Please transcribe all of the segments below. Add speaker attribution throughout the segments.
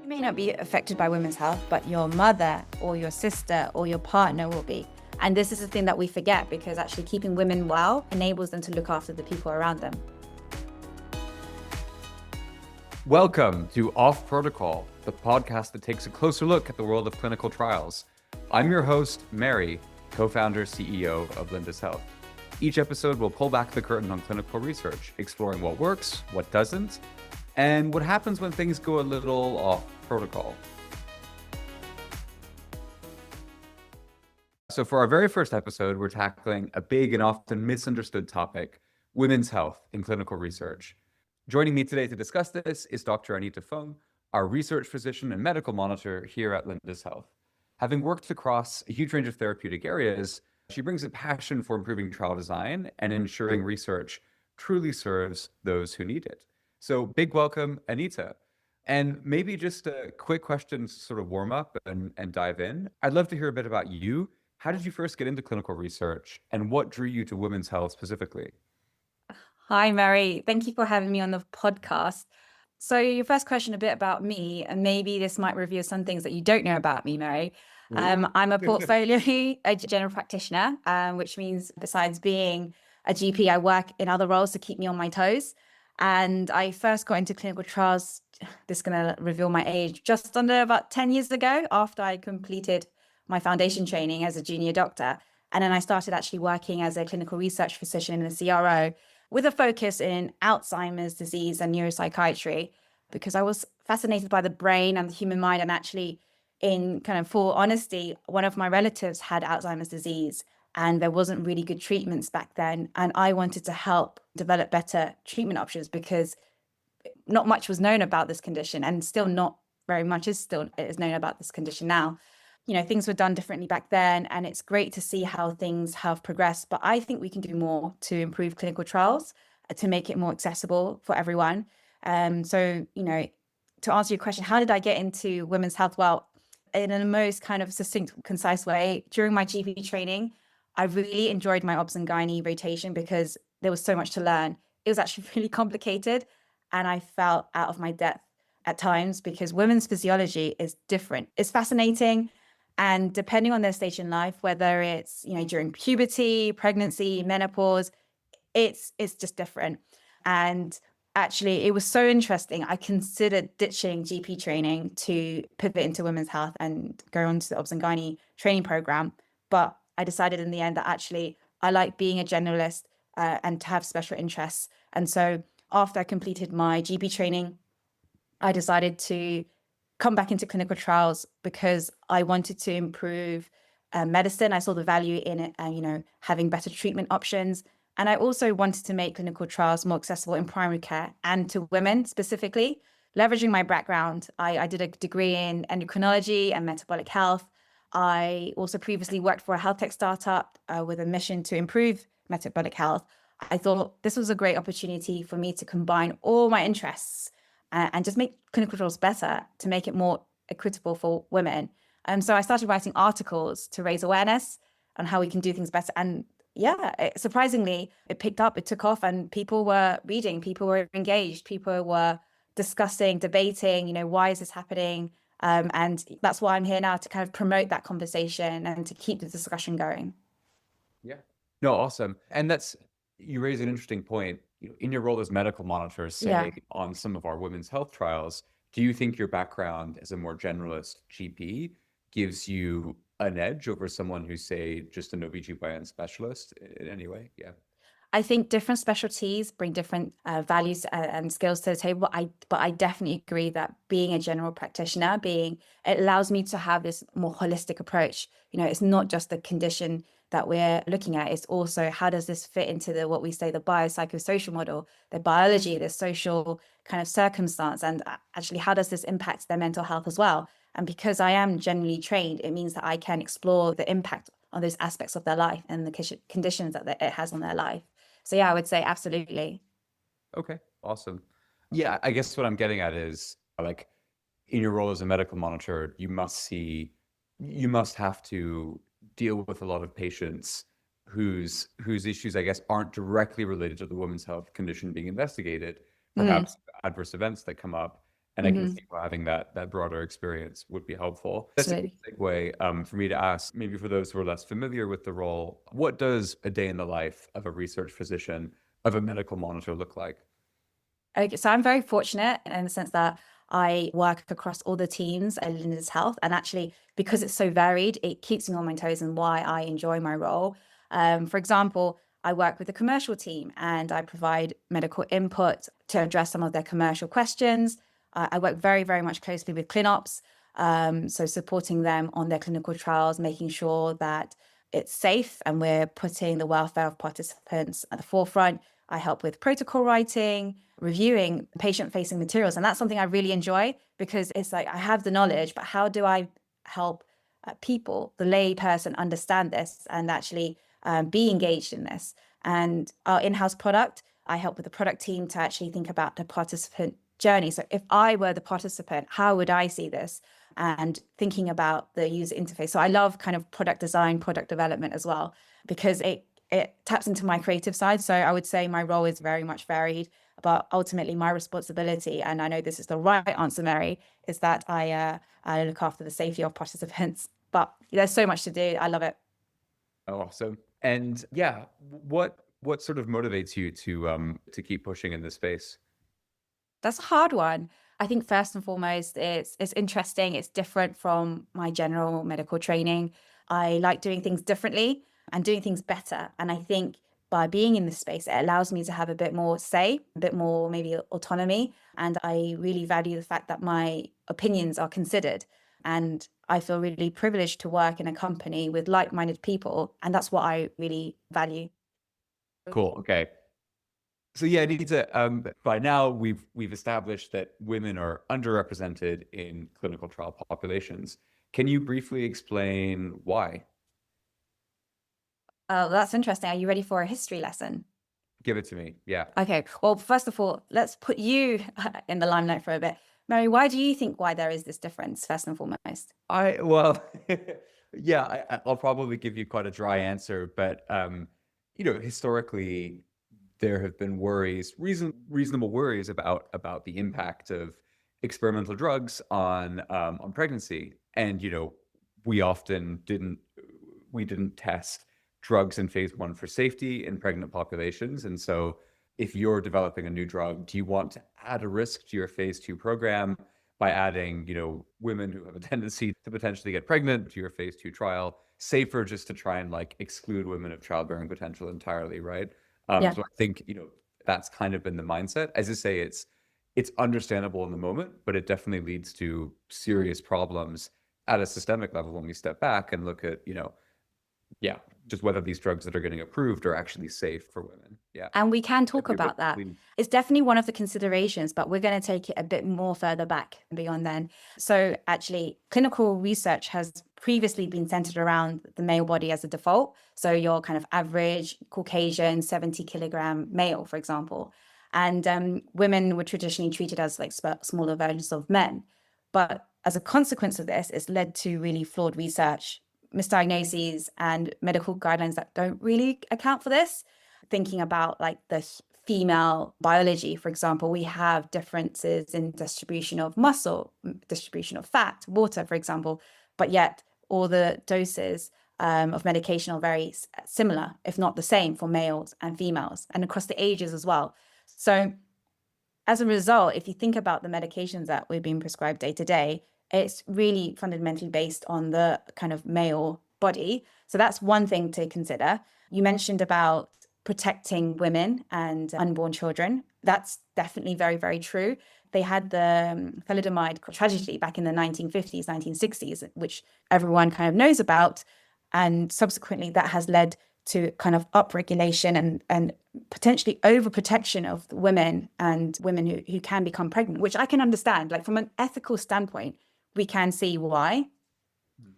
Speaker 1: may not be affected by women's health, but your mother or your sister or your partner will be. And this is the thing that we forget, because actually keeping women well enables them to look after the people around them.
Speaker 2: Welcome to Off Protocol, the podcast that takes a closer look at the world of clinical trials. I'm your host, Meri, co-founder, CEO of Lindus Health. Each episode will pull back the curtain on clinical research, exploring what works, what doesn't, and what happens when things go a little off protocol. So for our very first episode, we're tackling a big and often misunderstood topic, women's health in clinical research. Joining me today to discuss this is Dr. Anita Phung, our research physician and medical monitor here at Lindus Health. Having worked across a huge range of therapeutic areas, she brings a passion for improving trial design and ensuring research truly serves those who need it. So big welcome, Anita. And maybe just a quick question to sort of warm up and dive in. I'd love to hear a bit about you. How did you first get into clinical research, and what drew you to women's health specifically?
Speaker 1: Hi, Meri. Thank you for having me on the podcast. So your first question, a bit about me, and maybe this might reveal some things that you don't know about me, Meri. I'm a portfolio, a general practitioner, which means besides being a GP, I work in other roles to keep me on my toes. And I first got into clinical trials, this is going to reveal my age, just under about 10 years ago, after I completed my foundation training as a junior doctor. And then I started actually working as a clinical research physician in a CRO with a focus in Alzheimer's disease and neuropsychiatry, because I was fascinated by the brain and the human mind. And actually, in kind of full honesty, one of my relatives had Alzheimer's disease, and there wasn't really good treatments back then. And I wanted to help develop better treatment options, because not much was known about this condition, and still not very much is known about this condition now. You know, things were done differently back then, and it's great to see how things have progressed. But I think we can do more to improve clinical trials, to make it more accessible for everyone. So, you know, to answer your question, how did I get into women's health? Well, in a most kind of succinct, concise way, during my GP training, I really enjoyed my obs and gynae rotation because there was so much to learn. It was actually really complicated, and I felt out of my depth at times because women's physiology is different. It's fascinating. And depending on their stage in life, whether it's, you know, during puberty, pregnancy, menopause, it's just different. And actually, it was so interesting. I considered ditching GP training to pivot into women's health and go on to the obs and gynae training program. But I decided in the end that actually I like being a generalist and to have special interests. And so after I completed my GP training, I decided to come back into clinical trials because I wanted to improve medicine. I saw the value in it and, you know, having better treatment options. And I also wanted to make clinical trials more accessible in primary care and to women specifically. Leveraging my background, I did a degree in endocrinology and metabolic health. I also previously worked for a health tech startup with a mission to improve metabolic health. I thought this was a great opportunity for me to combine all my interests and just make clinical trials better, to make it more equitable for women. So I started writing articles to raise awareness on how we can do things better. And yeah, surprisingly, it picked up, it took off, and people were reading, people were engaged, people were discussing, debating, you know, why is this happening? And that's why I'm here now, to kind of promote that conversation and to keep the discussion going.
Speaker 2: Yeah. No, awesome. And you raise an interesting point. In your role as medical monitor, say, on some of our women's health trials, do you think your background as a more generalist GP gives you an edge over someone who's, say, just an OBGYN specialist in any way? Yeah.
Speaker 1: I think different specialties bring different values and skills to the table. But I definitely agree that being a general practitioner, it allows me to have this more holistic approach. You know, it's not just the condition that we're looking at. It's also, how does this fit into what we say, the biopsychosocial model, the biology, the social kind of circumstance, and actually how does this impact their mental health as well? And because I am generally trained, it means that I can explore the impact on those aspects of their life and the conditions that it has on their life. So yeah, I would say absolutely.
Speaker 2: Okay, awesome. Yeah, I guess what I'm getting at is, like, in your role as a medical monitor, you must have to deal with a lot of patients whose issues, I guess, aren't directly related to the women's health condition being investigated, perhaps adverse events that come up. And I can see why having that broader experience would be helpful. That's a good
Speaker 1: Absolutely.
Speaker 2: segue for me to ask, maybe for those who are less familiar with the role, what does a day in the life of a research physician, of a medical monitor look like?
Speaker 1: Okay, so I'm very fortunate in the sense that I work across all the teams at Lindus Health, and actually, because it's so varied, it keeps me on my toes and why I enjoy my role. For example, I work with the commercial team and I provide medical input to address some of their commercial questions. I work very, very much closely with ClinOps, so supporting them on their clinical trials, making sure that it's safe and we're putting the welfare of participants at the forefront. I help with protocol writing, reviewing patient-facing materials. And that's something I really enjoy because it's like I have the knowledge, but how do I help people, the lay person, understand this and actually be engaged in this? And our in-house product, I help with the product team to actually think about the participant journey. So if I were the participant, how would I see this? And thinking about the user interface. So I love kind of product design, product development as well, because it taps into my creative side. So I would say my role is very much varied, but ultimately my responsibility, and I know this is the right answer, Mary, is that I look after the safety of participants. But there's so much to do. I love it.
Speaker 2: Oh, awesome. And yeah, what sort of motivates you to keep pushing in this space?
Speaker 1: That's a hard one. I think first and foremost, it's interesting. It's different from my general medical training. I like doing things differently and doing things better. And I think by being in this space, it allows me to have a bit more say, a bit more maybe autonomy. And I really value the fact that my opinions are considered. And I feel really privileged to work in a company with like-minded people. And that's what I really value.
Speaker 2: Cool. Okay. So yeah, Anita, by now we've established that women are underrepresented in clinical trial populations. Can you briefly explain why?
Speaker 1: Oh, that's interesting. Are you ready for a history lesson?
Speaker 2: Give it to me. Yeah.
Speaker 1: Okay. Well, first of all, let's put you in the limelight for a bit. Mary, why do you think why there is this difference, first and foremost?
Speaker 2: Well, yeah, I'll probably give you quite a dry answer, but historically there have been reasonable worries about the impact of experimental drugs on pregnancy, and we often didn't test drugs in phase 1 for safety in pregnant populations, and so if you're developing a new drug, do you want to add a risk to your phase 2 program by adding, women who have a tendency to potentially get pregnant to your phase 2 trial? Safer just to try and like exclude women of childbearing potential entirely, right?
Speaker 1: Yeah.
Speaker 2: So I think, that's kind of been the mindset. As I say, it's understandable in the moment, but it definitely leads to serious problems at a systemic level when we step back and look at, yeah, just whether these drugs that are getting approved are actually safe for women. Yeah.
Speaker 1: And we can
Speaker 2: If
Speaker 1: talk
Speaker 2: you're
Speaker 1: about that.
Speaker 2: basically-
Speaker 1: It's definitely one of the considerations, but we're going to take it a bit more further back and beyond then. So actually, clinical research has previously been centered around the male body as a default. So your kind of average Caucasian 70-kilogram male, for example. And women were traditionally treated as like smaller versions of men. But as a consequence of this, it's led to really flawed research, misdiagnoses, and medical guidelines that don't really account for this. Thinking about like the female biology, for example, we have differences in distribution of muscle, distribution of fat, water, for example, but yet all the doses of medication are very similar, if not the same, for males and females, and across the ages as well. So as a result, if you think about the medications that we're being prescribed day to day, it's really fundamentally based on the kind of male body. So that's one thing to consider. You mentioned about protecting women and unborn children. That's definitely very, very true. They had the thalidomide tragedy back in the 1950s, 1960s, which everyone kind of knows about. And subsequently, that has led to kind of upregulation and potentially overprotection of women and women who can become pregnant, which I can understand. Like from an ethical standpoint, we can see why.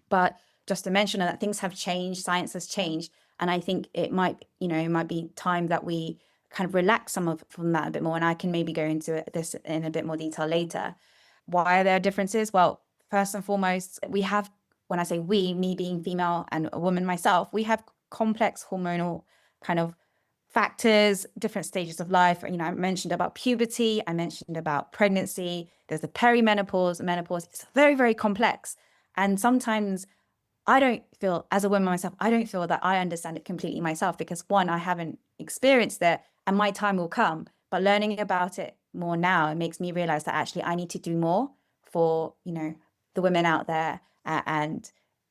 Speaker 1: But just to mention that things have changed, science has changed. And I think it might be time that we kind of relax from that a bit more. And I can maybe go into this in a bit more detail later. Why are there differences? Well, first and foremost, we have, when I say we, me being female and a woman myself, we have complex hormonal kind of factors, different stages of life. You know, I mentioned about puberty, I mentioned about pregnancy, there's the perimenopause, menopause. It's very, very complex. And sometimes I don't feel, as a woman myself, I don't feel that I understand it completely myself because one, I haven't experienced it and my time will come. But learning about it more now, it makes me realize that actually I need to do more for, you know, the women out there. And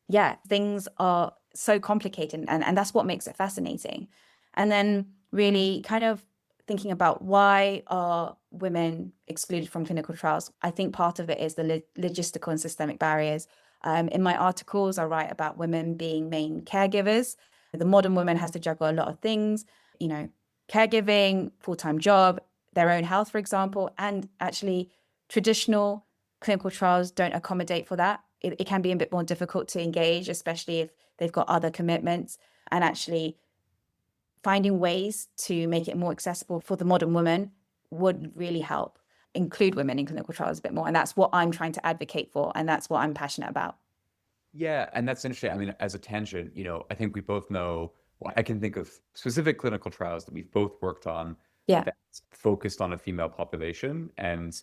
Speaker 1: yeah, things are so complicated and that's what makes it fascinating. And then really kind of thinking about why are women excluded from clinical trials. I think part of it is the logistical and systemic barriers. In my articles, I write about women being main caregivers. The modern woman has to juggle a lot of things, you know, caregiving, full-time job, their own health, for example, and actually traditional clinical trials don't accommodate for that. It can be a bit more difficult to engage, especially if they've got other commitments, and actually finding ways to make it more accessible for the modern woman would really help include women in clinical trials a bit more. And that's what I'm trying to advocate for. And that's what I'm passionate about.
Speaker 2: Yeah, and that's interesting. I mean, as a tangent, you know, I think we both know, well, I can think of specific clinical trials that we've both worked on
Speaker 1: Yeah.
Speaker 2: that's focused on a female population. And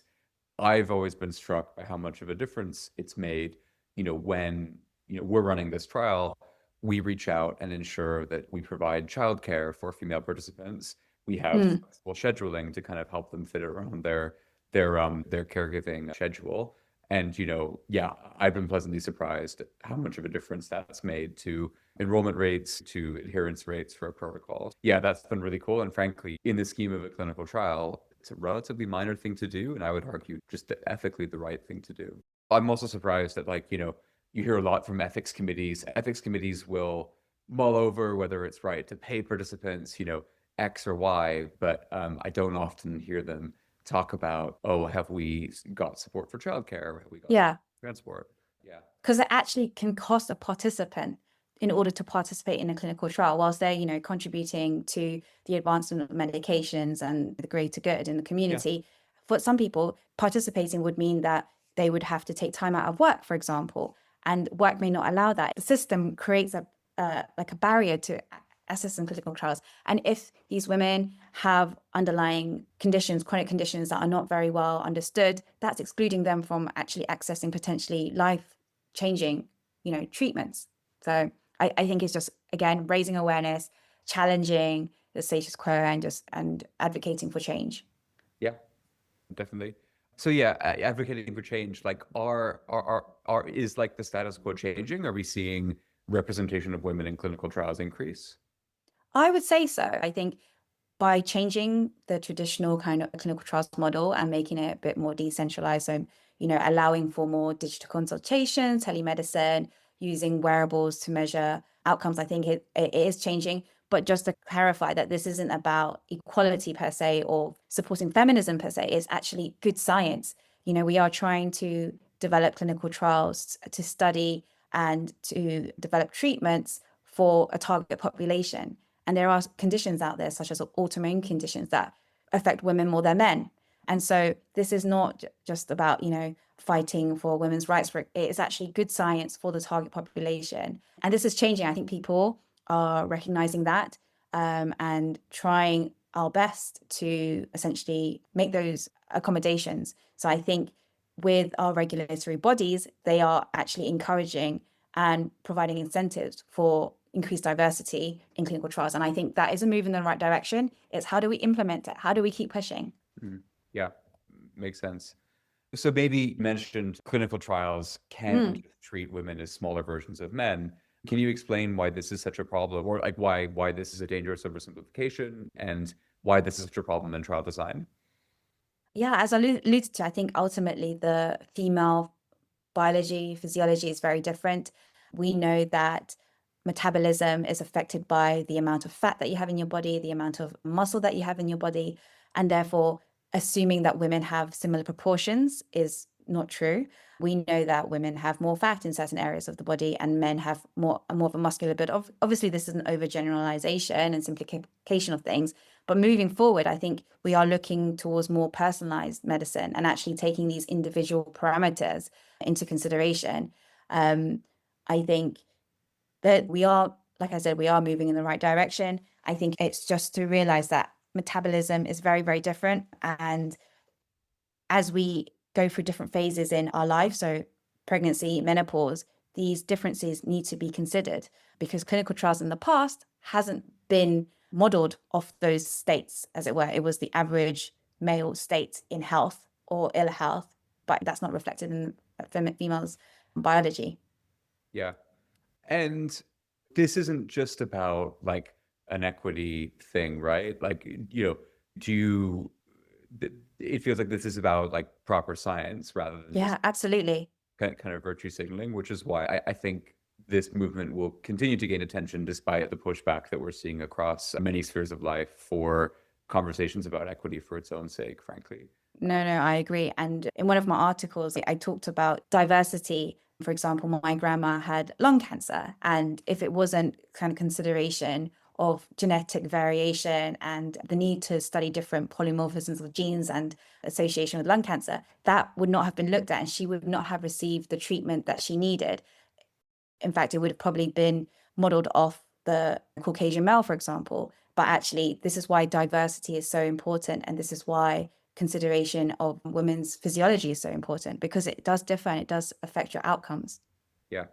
Speaker 2: I've always been struck by how much of a difference it's made, you know, when, you know, we're running this trial, we reach out and ensure that we provide childcare for female participants. We have flexible scheduling to kind of help them fit around their caregiving schedule. And, you know, yeah, I've been pleasantly surprised at how much of a difference that's made to enrollment rates, to adherence rates for a protocol. Yeah, that's been really cool. And frankly, in the scheme of a clinical trial, it's a relatively minor thing to do. And I would argue just ethically the right thing to do. I'm also surprised that, like, you know, you hear a lot from ethics committees. Ethics committees will mull over whether it's right to pay participants, you know, X or Y, but I don't often hear them talk about, oh, have we got support for childcare? Have we got
Speaker 1: Yeah.
Speaker 2: transport? Yeah.
Speaker 1: Because it actually can cost a participant in order to participate in a clinical trial, whilst they're, you know, contributing to the advancement of medications and the greater good in the community. For some people, participating would mean that they would have to take time out of work, for example, and work may not allow that. The system creates like a barrier to access in clinical trials. And if these women have underlying conditions, chronic conditions that are not very well understood, that's excluding them from actually accessing potentially life-changing, you know, treatments. So I think it's just, again, raising awareness, challenging the status quo and advocating for change.
Speaker 2: Yeah, definitely. So yeah, advocating for change, like is like the status quo changing? Are we seeing representation of women in clinical trials increase?
Speaker 1: I would say so. I think by changing the traditional kind of clinical trials model and making it a bit more decentralized, so, you know, allowing for more digital consultation, telemedicine, using wearables to measure outcomes, I think it is changing. But just to clarify that this isn't about equality per se or supporting feminism per se, it's actually good science. You know, we are trying to develop clinical trials to study and to develop treatments for a target population. And there are conditions out there, such as autoimmune conditions, that affect women more than men. And so this is not just about, you know, fighting for women's rights. It's actually good science for the target population. And this is changing. I think people are recognizing that and trying our best to essentially make those accommodations. So I think with our regulatory bodies, they are actually encouraging and providing incentives for increased diversity in clinical trials. And I think that is a move in the right direction. It's how do we implement it? How do we keep pushing?
Speaker 2: Yeah, makes sense. So maybe you mentioned clinical trials can treat women as smaller versions of men. Can you explain why this is such a problem, or like why this is a dangerous oversimplification, and why this is such a problem in trial design?
Speaker 1: Yeah, as I alluded to, I think ultimately the female biology, physiology is very different. We know that metabolism is affected by the amount of fat that you have in your body, the amount of muscle that you have in your body, and therefore assuming that women have similar proportions is not true. We know that women have more fat in certain areas of the body and men have more of a muscular build. Obviously, this is an overgeneralization and simplification of things. But moving forward, I think we are looking towards more personalized medicine and actually taking these individual parameters into consideration. I think that we are, like I said, we are moving in the right direction. I think it's just to realize that metabolism is very, very different. And as we go through different phases in our life, so pregnancy, menopause, these differences need to be considered, because clinical trials in the past hasn't been modeled off those states, as it were. It was the average male state in health or ill health, but that's not reflected in females' biology.
Speaker 2: Yeah. And this isn't just about like an equity thing, right? Like, do you, it feels like this is about like proper science rather than just
Speaker 1: Yeah, absolutely.
Speaker 2: kind of virtue signaling, which is why I think this movement will continue to gain attention despite the pushback that we're seeing across many spheres of life for conversations about equity for its own sake, frankly.
Speaker 1: No, I agree. And in one of my articles, I talked about diversity. For example, my grandma had lung cancer. And if it wasn't kind of consideration of genetic variation and the need to study different polymorphisms of genes and association with lung cancer, that would not have been looked at, and she would not have received the treatment that she needed. In fact, it would have probably been modeled off the Caucasian male, for example. But actually, this is why diversity is so important. And this is why consideration of women's physiology is so important, because it does differ and it does affect your outcomes.
Speaker 2: Yeah,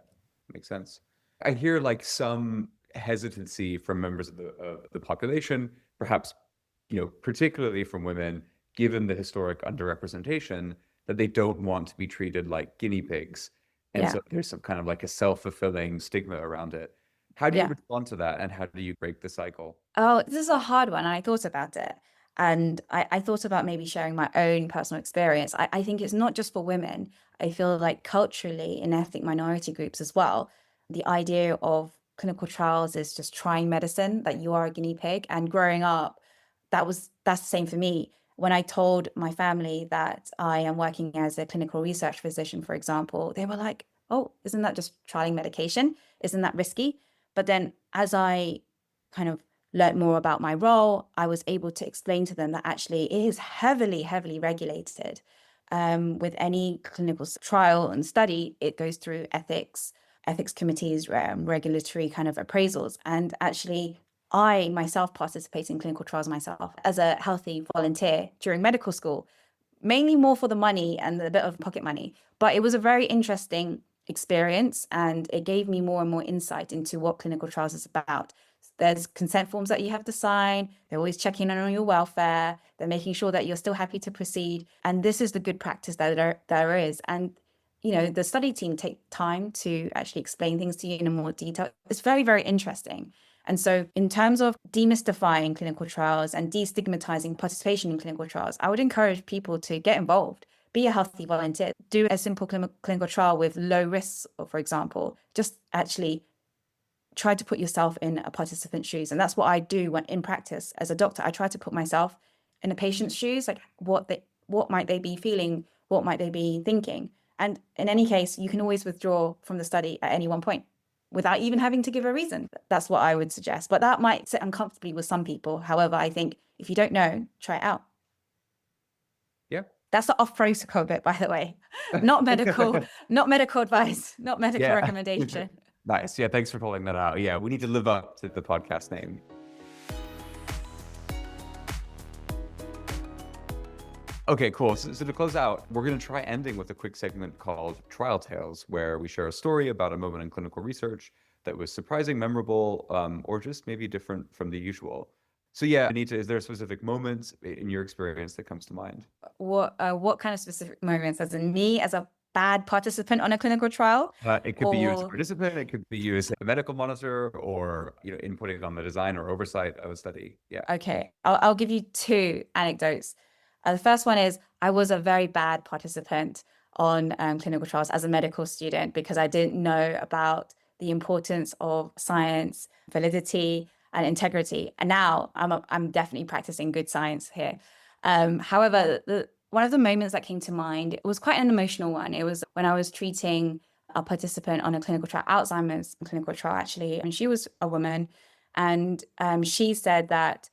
Speaker 2: makes sense. I hear like some hesitancy from members of the population, perhaps, particularly from women, given the historic underrepresentation, that they don't want to be treated like guinea pigs. And
Speaker 1: Yeah.
Speaker 2: so there's some kind of like a self-fulfilling stigma around it. How do you
Speaker 1: Yeah.
Speaker 2: respond to that, and how do you break the cycle?
Speaker 1: Oh, this is a hard one. I thought about it. And I thought about maybe sharing my own personal experience. I think it's not just for women. I feel like culturally in ethnic minority groups as well, the idea of clinical trials is just trying medicine, that you are a guinea pig. And growing up, that's the same for me. When I told my family that I am working as a clinical research physician, for example, they were like, oh, isn't that just trialing medication? Isn't that risky? But then as I kind of learned more about my role, I was able to explain to them that actually it is heavily, heavily regulated. With any clinical trial and study, it goes through ethics committees, regulatory kind of appraisals. And actually, I myself participate in clinical trials myself as a healthy volunteer during medical school, mainly more for the money and a bit of pocket money. But it was a very interesting experience, and it gave me more and more insight into what clinical trials is about. There's consent forms that you have to sign. They're always checking on your welfare. They're making sure that you're still happy to proceed. And this is the good practice that there is. And, the study team take time to actually explain things to you in more detail. It's very, very interesting. And so in terms of demystifying clinical trials and destigmatizing participation in clinical trials, I would encourage people to get involved, be a healthy volunteer, do a simple clinical trial with low risks, for example. Just actually try to put yourself in a participant's shoes. And that's what I do when in practice as a doctor. I try to put myself in a patient's shoes, like what might they be feeling? What might they be thinking? And in any case, you can always withdraw from the study at any one point without even having to give a reason. That's what I would suggest. But that might sit uncomfortably with some people. However, I think if you don't know, try it out.
Speaker 2: Yeah.
Speaker 1: That's the off protocol bit, by the way. Not medical, not medical advice, not medical recommendation.
Speaker 2: Nice. Yeah, thanks for pulling that out. Yeah, we need to live up to the podcast name. Okay, cool. So to close out, we're going to try ending with a quick segment called Trial Tales, where we share a story about a moment in clinical research that was surprising, memorable, or just maybe different from the usual. So yeah, Anita, is there a specific moment in your experience that comes to mind?
Speaker 1: What kind of specific moments? As in me as a bad participant on a clinical trial?
Speaker 2: It could be you as a participant, it could be you as a medical monitor, or inputting on the design or oversight of a study. Yeah.
Speaker 1: Okay, I'll give you two anecdotes. The first one is I was a very bad participant on clinical trials as a medical student because I didn't know about the importance of science, validity, and integrity. And now I'm definitely practicing good science here. However, one of the moments that came to mind, it was quite an emotional one. It was when I was treating a participant on a clinical trial, Alzheimer's clinical trial, actually, and she was a woman. And she said that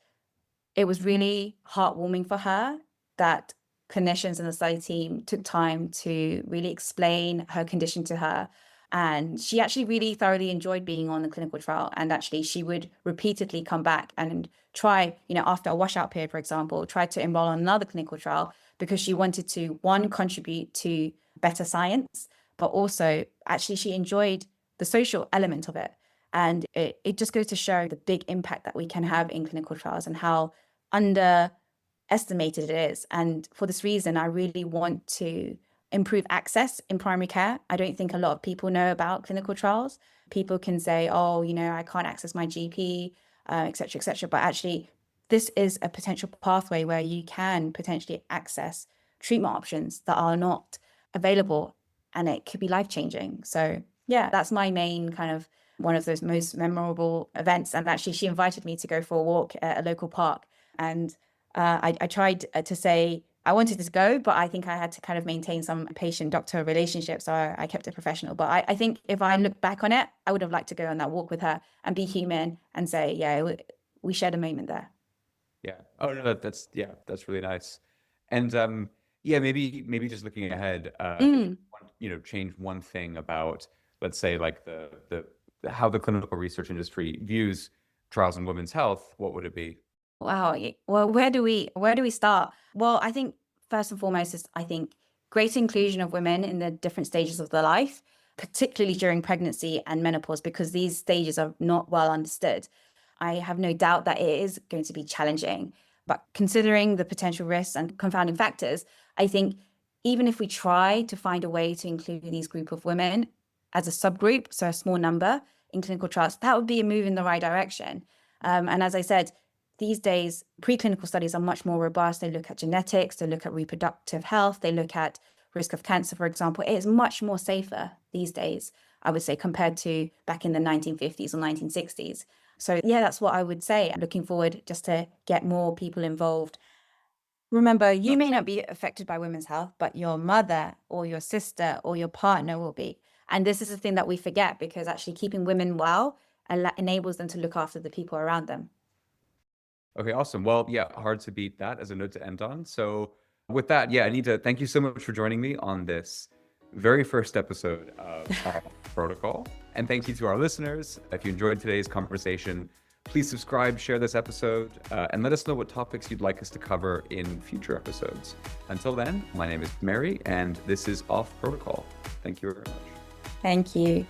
Speaker 1: it was really heartwarming for her that clinicians in the study team took time to really explain her condition to her And she actually really thoroughly enjoyed being on the clinical trial. And actually, she would repeatedly come back and try, after a washout period, for example, try to enroll on another clinical trial because she wanted to, one, contribute to better science, but also actually she enjoyed the social element of it. And it just goes to show the big impact that we can have in clinical trials and how underestimated it is. And for this reason, I really want to improve access in primary care. I don't think a lot of people know about clinical trials. People can say, oh, I can't access my GP, et cetera, et cetera. But actually, this is a potential pathway where you can potentially access treatment options that are not available, and it could be life-changing. So yeah, that's my main kind of one of those most memorable events. And actually, she invited me to go for a walk at a local park. And I tried to say I wanted to go, but I think I had to kind of maintain some patient-doctor relationship. So I kept it professional. But I think if I look back on it, I would have liked to go on that walk with her and be human and say, yeah, we shared a moment there.
Speaker 2: Yeah. Oh no, that's really nice. And yeah, maybe just looking ahead, change one thing about, let's say, like the how the clinical research industry views trials in women's health. What would it be?
Speaker 1: Wow. Well, where do we start? Well, I think first and foremost is I think greater inclusion of women in the different stages of their life, particularly during pregnancy and menopause, because these stages are not well understood. I have no doubt that it is going to be challenging, but considering the potential risks and confounding factors, I think even if we try to find a way to include these group of women as a subgroup, so a small number in clinical trials, that would be a move in the right direction. And as I said, these days, preclinical studies are much more robust. They look at genetics, they look at reproductive health, they look at risk of cancer, for example. It is much more safer these days, I would say, compared to back in the 1950s or 1960s. So yeah, that's what I would say. I'm looking forward just to get more people involved. Remember, you may not be affected by women's health, but your mother or your sister or your partner will be. And this is the thing that we forget, because actually keeping women well enables them to look after the people around them.
Speaker 2: Okay, awesome. Well, yeah, hard to beat that as a note to end on. So with that, yeah, Anita, thank you so much for joining me on this very first episode of Protocol. And thank you to our listeners. If you enjoyed today's conversation, please subscribe, share this episode, and let us know what topics you'd like us to cover in future episodes. Until then, my name is Meri, and this is Off Protocol. Thank you very much.
Speaker 1: Thank you.